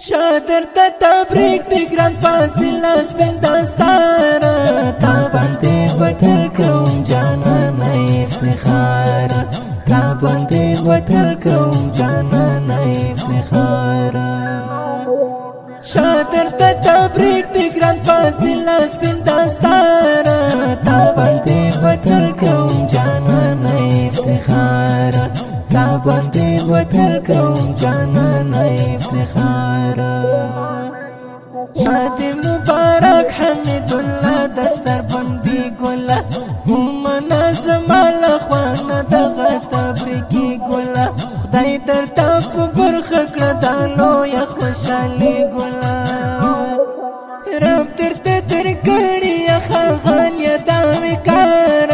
شادر تبریک دی گران فاصل اسپن دستارا تا باندې وتل کوم جانان افتخار تا باندې وتل کوم جانان افتخار شادر تبریک دی گران فاصل اسپن دستارا تا باندې وتل کوم جانان افتخار تا باندې وتل کوم جانان افتخار شاد مبارک حمد الله دستر بندی ګل هم نظم الاخوان دغه تبریکی ګل خدای در تف برخه کړه دالو یا خوشالي ګل رب تر کړي خغان یا دا کار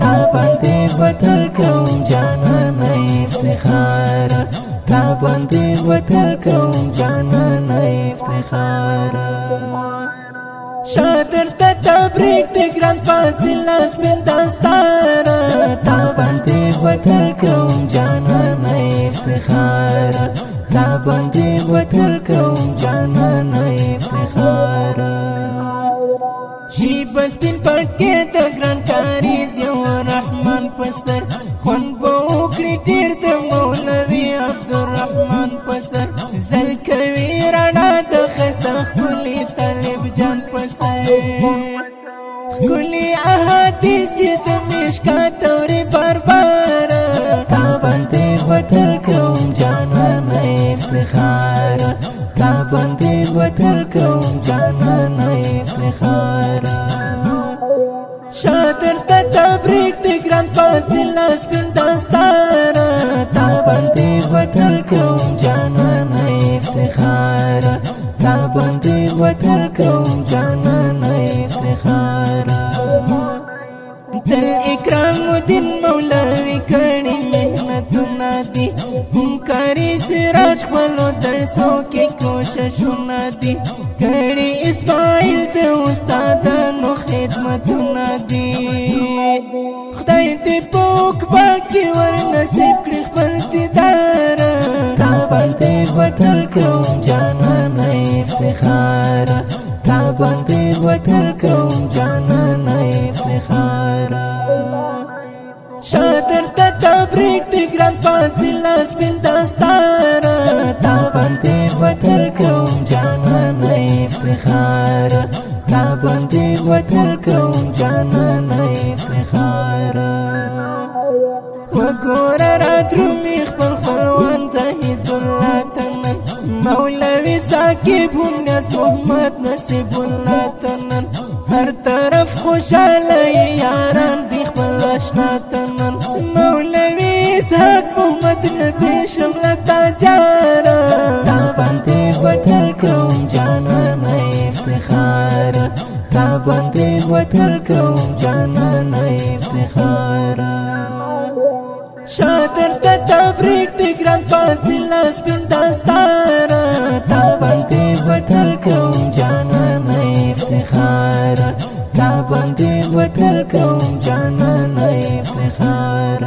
تا باندې وتل کوم جانان افتخار تا باندې وتل کوم جانان افتخار شادر تبریک دی گران فاصل اسپن دستارا تا باندې وتل کوم جانان افتخار تا باندې وتل کوم جانان افتخار جی بس بین پټکې د ګران کاریز یو رحمان پسر خون بوکړي ډیر د مولوی عبدالرحمن پسر زل کوي رڼا د خسته خپلې طالب جان پسر خپلې احادیث چې د مشکات اورې بار تا باندې وتل کوم جانان افتخار تا باندې وتل کوم جانان افتخار شادر تبریک دی گران فاصل اسپن دستارا تا باندې وتل کوم جانان افتخار تا باندې وتل کوم جانان افتخار دل اکرام الدین مولوی کړي محنتونه دي همکاري سراج خپلو درسو کې کوششونه دي کړي اسماعیل د استادانو خدمتونه دي خدای دې پوک باکي ور نصیب کړي خپل دیدار تا باندې وتل کوم جانان افتخار تا باندې وتل کوم جانان افتخار شادر تبریک دی گران فاصل اسپن دستارا تا باندې وتل کوم جانان افتخار تا باندې وتل کوم جانان افتخار وګور را درومي خپل خپلوان زاهد الله تنن مولوی ساکب الناس محمد نصیب الله تنن هر طرف خوشاله یاران دی خپل آشنا تنن مولوی اسحاق محمد نبی شمله تاجارا تا باندې وتل کوم جانان افتخار تا باندې وتل کوم جانان افتخار شادر تبریک دی گران فاصل اسپن دستارا تا باندې وتل کوم جانان افتخار تا باندې وتل کوم جانان افتخار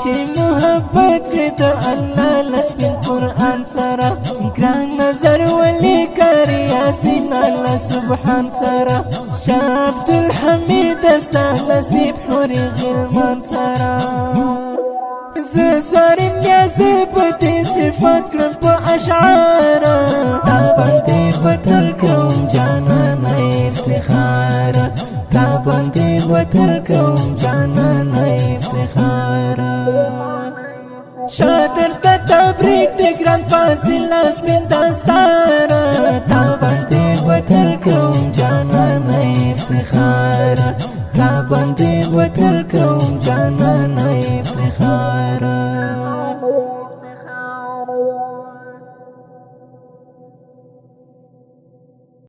چې محبت کې د الله لسپن قرآن سره ګران نظر ولی کاری یاسین الله سبحان سره شاه عبدالحمید استا نصیب حوري غلمان سره ز سارم یاسبتی صفات کړم په اشعار تا باندې وتل کوم جانان افتخار تا باندې وتل کوم جانان افتخار شادر تبریک دی گران فاصل اسپن